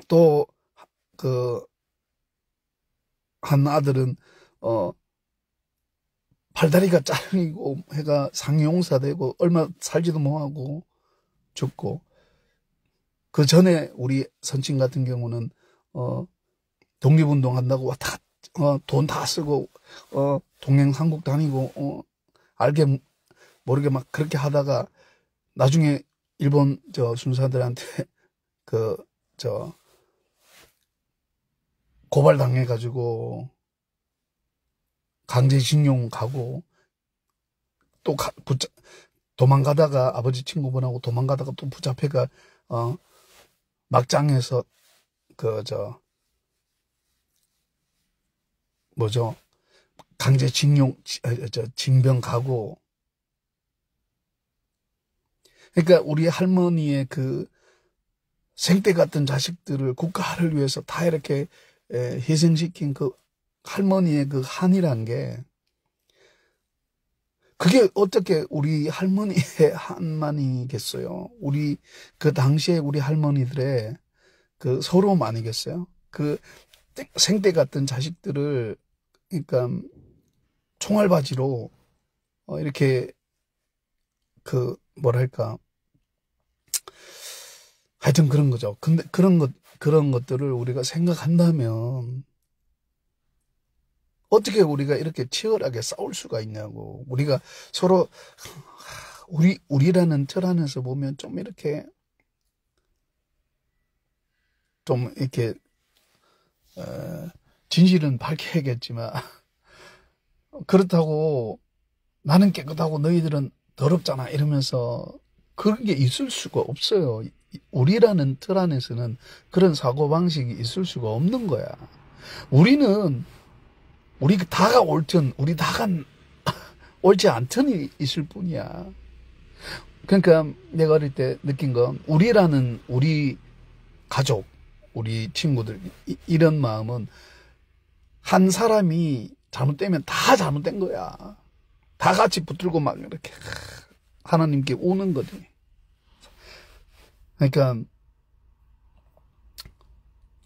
또 그 한 아들은 팔다리가 잘리고 해가 상용사 되고 얼마 살지도 못하고 죽고, 그 전에 우리 선친 같은 경우는 독립운동 한다고 왔다 돈 다 쓰고 동행한국 다니고 알게 모르게 막 그렇게 하다가 나중에 일본 순사들한테 고발당해가지고 강제징용 가고, 또 도망가다가 아버지 친구분하고 도망가다가 또 붙잡혀가 막장에서 강제징용 징병 가고. 그러니까 우리 할머니의 그 생떼 같은 자식들을 국가를 위해서 다 이렇게 희생시킨 그 할머니의 그 한이란 게, 그게 어떻게 우리 할머니의 한만이겠어요? 우리 그 당시에 우리 할머니들의 그 서러움 아니겠어요? 그 생떼 같은 자식들을 그러니까 총알바지로 이렇게 뭐랄까, 하여튼 그런 거죠. 근데 그런 것들을 우리가 생각한다면 어떻게 우리가 이렇게 치열하게 싸울 수가 있냐고. 우리가 서로 우리라는 틀 안에서 보면 좀 이렇게 진실은 밝혀야겠지만 그렇다고 나는 깨끗하고 너희들은 더럽잖아 이러면서 그런 게 있을 수가 없어요. 우리라는 틀 안에서는 그런 사고방식이 있을 수가 없는 거야. 우리 다가 옳든 우리 다가 옳지 않든 있을 뿐이야. 그러니까 내가 어릴 때 느낀 건 우리 가족, 우리 친구들 이런 마음은 한 사람이 잘못되면 다 잘못된 거야. 다 같이 붙들고 막 이렇게 하나님께 오는 거지. 그러니까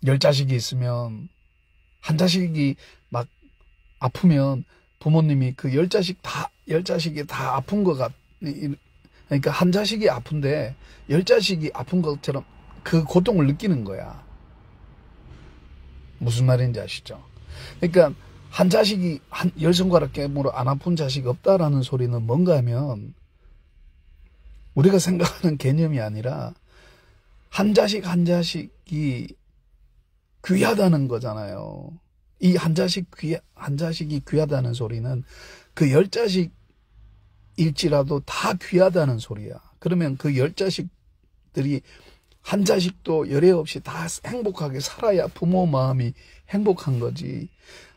10자식이 있으면 한 자식이 막 아프면 부모님이 그 10자식이 다 아픈 것 그러니까 한 자식이 아픈데 10자식이 아픈 것처럼 그 고통을 느끼는 거야. 무슨 말인지 아시죠? 그러니까 한 자식이 10손가락 깨물어 안 아픈 자식이 없다라는 소리는 뭔가 하면 우리가 생각하는 개념이 아니라 한 자식이 귀하다는 거잖아요. 이 한 자식이 귀하다는 소리는 그 10자식일지라도 다 귀하다는 소리야. 그러면 그 10자식들이 한 자식도 열애 없이 다 행복하게 살아야 부모 마음이 행복한 거지.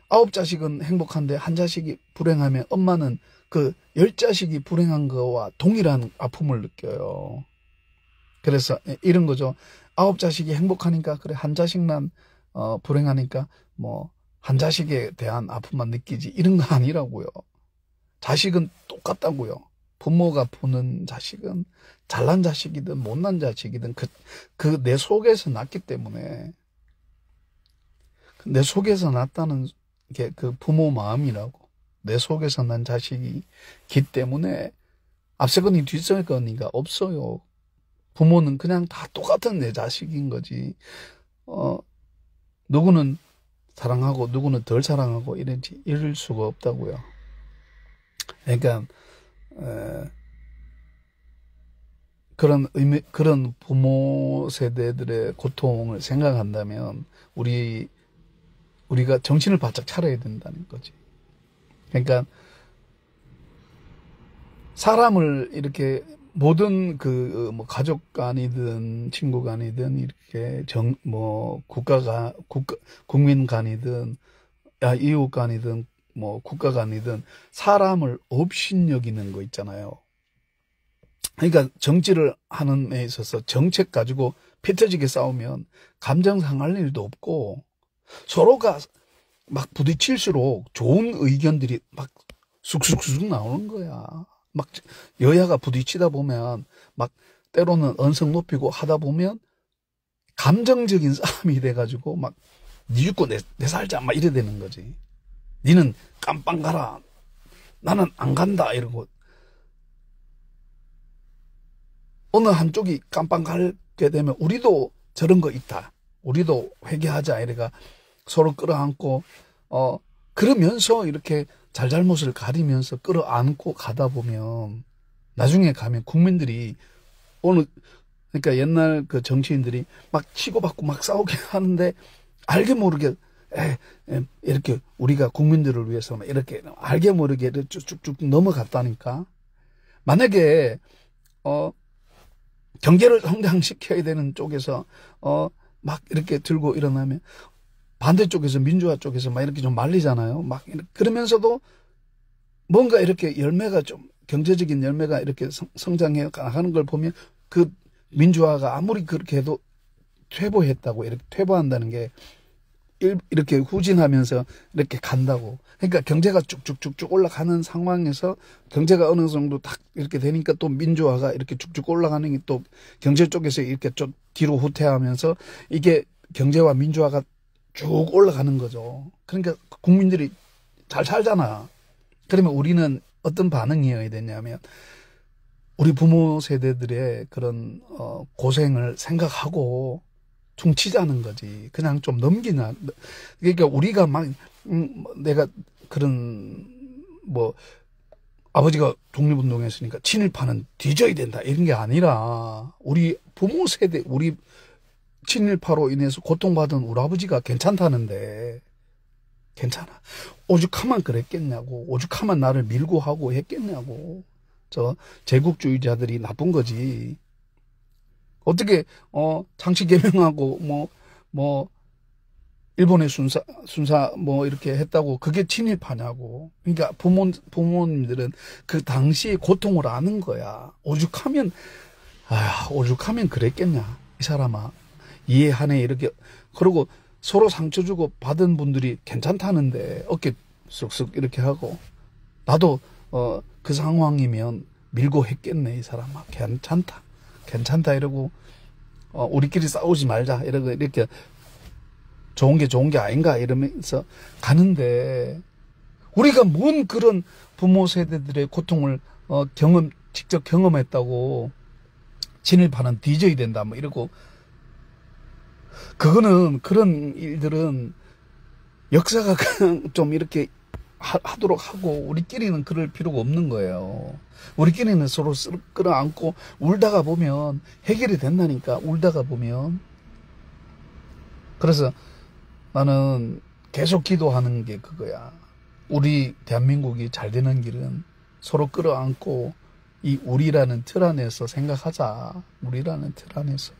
9자식은 행복한데 한 자식이 불행하면 엄마는 그 10자식이 불행한 거와 동일한 아픔을 느껴요. 그래서 이런 거죠. 9자식이 행복하니까 그래 한 자식만 불행하니까 뭐 한 자식에 대한 아픔만 느끼지, 이런 거 아니라고요. 자식은 똑같다고요. 부모가 보는 자식은 잘난 자식이든 못난 자식이든 그 내 속에서 났기 때문에, 내 속에서 났다는 게 그 부모 마음이라고. 내 속에서 난 자식이기 때문에 앞서거니 뒤서거니가 없어요. 부모는 그냥 다 똑같은 내 자식인 거지. 누구는 사랑하고 누구는 덜 사랑하고 이럴 수가 없다고요. 그러니까 그런 부모 세대들의 고통을 생각한다면 우리가 정신을 바짝 차려야 된다는 거지. 그러니까 사람을 이렇게 모든 뭐 가족 간이든 친구 간이든 이렇게 국민 간이든 이웃 간이든 뭐 국가 간이든 사람을 업신여기는 거 있잖아요. 그러니까 정치를 하는 데 있어서 정책 가지고 피 터지게 싸우면 감정 상할 일도 없고 서로가 막 부딪힐수록 좋은 의견들이 막 쑥쑥쑥 나오는 거야. 막 여야가 부딪히다 보면 막 때로는 언성 높이고 하다 보면 감정적인 싸움이 돼가지고 막 니 죽고 내 살자 막 이래 되는 거지. 니는 깜빵 가라. 나는 안 간다 이러고 어느 한쪽이 깜빵 가게 되면 우리도 저런 거 있다. 우리도 회개하자 이래가 서로 끌어안고 그러면서 이렇게 잘잘못을 가리면서 끌어안고 가다 보면 나중에 가면 국민들이 그러니까 옛날 그 정치인들이 막 치고받고 막 싸우게 하는데 알게 모르게 이렇게 우리가 국민들을 위해서 이렇게 알게 모르게 쭉쭉쭉 넘어갔다니까. 만약에 경제를 성장시켜야 되는 쪽에서 막 이렇게 들고 일어나면 반대쪽에서 민주화 쪽에서 막 이렇게 좀 말리잖아요. 막 그러면서도 뭔가 이렇게 열매가 좀 경제적인 열매가 이렇게 성장해 가는 걸 보면 그 민주화가 아무리 그렇게 해도 퇴보했다고 이렇게 퇴보한다는 게 이렇게 후진하면서 이렇게 간다고. 그러니까 경제가 쭉쭉쭉쭉 올라가는 상황에서 경제가 어느 정도 딱 이렇게 되니까 또 민주화가 이렇게 쭉쭉 올라가는 게 또 경제 쪽에서 이렇게 좀 뒤로 후퇴하면서 이게 경제와 민주화가 쭉 올라가는 거죠. 그러니까 국민들이 잘 살잖아. 그러면 우리는 어떤 반응이어야 되냐면 우리 부모 세대들의 그런 고생을 생각하고 퉁치자는 거지. 그냥 좀 넘기나. 그러니까 우리가 막 내가 그런 뭐 아버지가 독립운동했으니까 친일파는 뒤져야 된다 이런 게 아니라 우리 부모 세대 우리 친일파로 인해서 고통받은 우리 아버지가 괜찮다는데 괜찮아. 오죽하면 그랬겠냐고. 오죽하면 나를 밀고 하고 했겠냐고. 저 제국주의자들이 나쁜 거지. 어떻게 장치 개명하고 뭐 일본의 순사 뭐 이렇게 했다고 그게 친일파냐고. 그러니까 부모님들은 그 당시의 고통을 아는 거야. 오죽하면 그랬겠냐 이 사람아. 이해하네 이렇게. 그리고 서로 상처 주고 받은 분들이 괜찮다는데 어깨 쓱쓱 이렇게 하고 나도 그 상황이면 밀고 했겠네 이 사람아. 괜찮다 이러고 우리끼리 싸우지 말자 이러고 이렇게 좋은 게 아닌가 이러면서 가는데 우리가 뭔 그런 부모 세대들의 고통을 직접 경험했다고 친일파는 뒤져야 된다 뭐 이러고. 그런 일들은 역사가 그냥 좀 이렇게 하도록 하고 우리끼리는 그럴 필요가 없는 거예요. 우리끼리는 서로 끌어안고 울다가 보면 해결이 된다니까. 울다가 보면. 그래서 나는 계속 기도하는 게 그거야. 우리 대한민국이 잘 되는 길은 서로 끌어안고 이 우리라는 틀 안에서 생각하자. 우리라는 틀 안에서.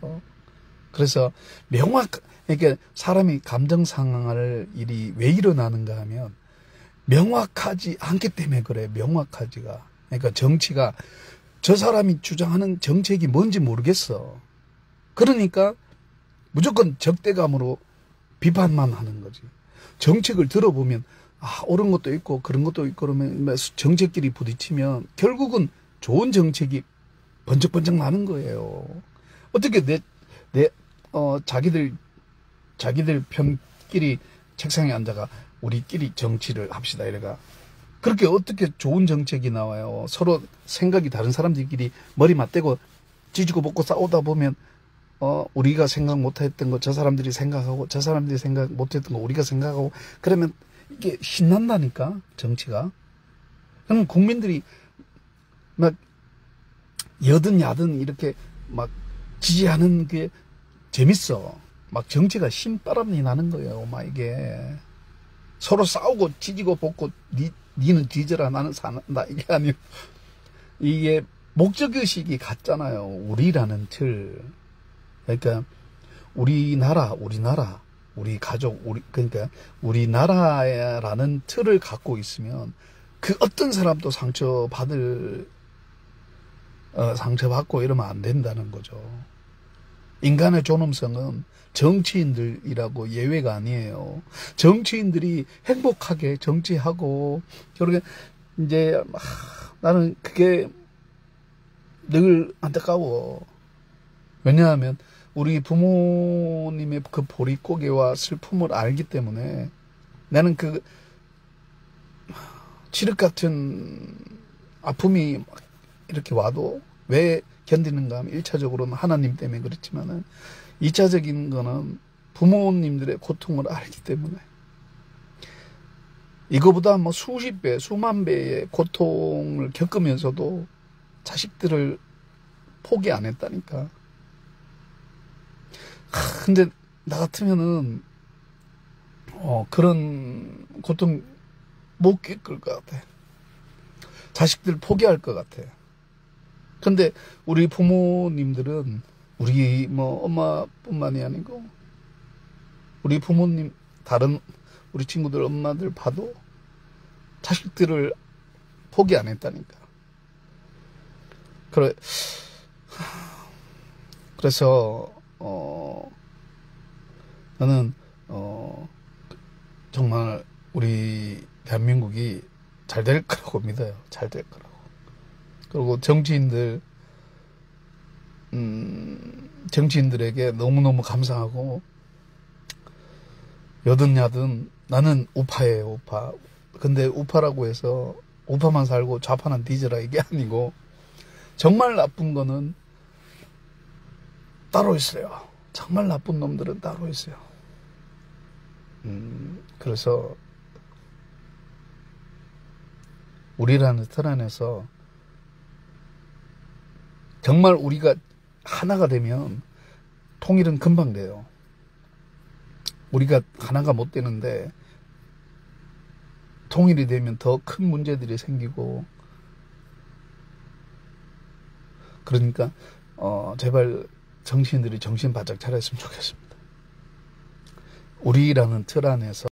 그래서 그러니까 사람이 감정 상할 일이 왜 일어나는가 하면 명확하지 않기 때문에 그래. 명확하지가. 그러니까 정치가 저 사람이 주장하는 정책이 뭔지 모르겠어. 그러니까 무조건 적대감으로 비판만 하는 거지. 정책을 들어보면 옳은 것도 있고 그런 것도 있고 그러면 정책끼리 부딪히면 결국은 좋은 정책이 번쩍번쩍 나는 거예요. 어떻게 자기들 편끼리 책상에 앉아가 우리끼리 정치를 합시다 이래가 그렇게 어떻게 좋은 정책이 나와요. 서로 생각이 다른 사람들끼리 머리 맞대고 지지고 볶고 싸우다 보면 우리가 생각 못했던 거 저 사람들이 생각하고 저 사람들이 생각 못했던 거 우리가 생각하고 그러면 이게 신난다니까 정치가. 그럼 국민들이 막 여든 야든 이렇게 막 지지하는 게 재밌어. 막 정치가 신바람이 나는 거예요. 막 이게 서로 싸우고 지지고 볶고 니는 지져라 나는 산다 이게 아니고 이게 목적의식이 같잖아요. 우리라는 틀. 그러니까 우리나라 우리 가족 그러니까 우리나라라는 틀을 갖고 있으면 그 어떤 사람도 상처받고 이러면 안 된다는 거죠. 인간의 존엄성은 정치인들이라고 예외가 아니에요. 정치인들이 행복하게 정치하고 그러게 이제 나는 그게 늘 안타까워. 왜냐하면 우리 부모님의 그 보릿고개와 슬픔을 알기 때문에 나는 그 칠흑 같은 아픔이 막 이렇게 와도 왜 견디는가 하면 1차적으로는 하나님 때문에 그렇지만은 2차적인 거는 부모님들의 고통을 알기 때문에 이거보다 뭐 수십 배, 수만 배의 고통을 겪으면서도 자식들을 포기 안 했다니까. 근데 나 같으면은 그런 고통 못 겪을 것 같아. 자식들 포기할 것 같아. 근데 우리 부모님들은 우리 뭐 엄마뿐만이 아니고 우리 부모님 다른 우리 친구들 엄마들 봐도 자식들을 포기 안 했다니까. 그래서 나는 정말 우리 대한민국이 잘 될 거라고 믿어요. 잘 될 거라고. 그리고 정치인들에게 너무너무 감사하고 여든 야든 나는 우파예요. 우파. 근데 우파라고 해서 우파만 살고 좌파는 뒤져라 이게 아니고 정말 나쁜 거는 따로 있어요. 정말 나쁜 놈들은 따로 있어요. 그래서 우리라는 틀 안에서 정말 우리가 하나가 되면 통일은 금방 돼요. 우리가 하나가 못 되는데 통일이 되면 더 큰 문제들이 생기고 그러니까 제발 정치인들이 정신 바짝 차렸으면 좋겠습니다. 우리라는 틀 안에서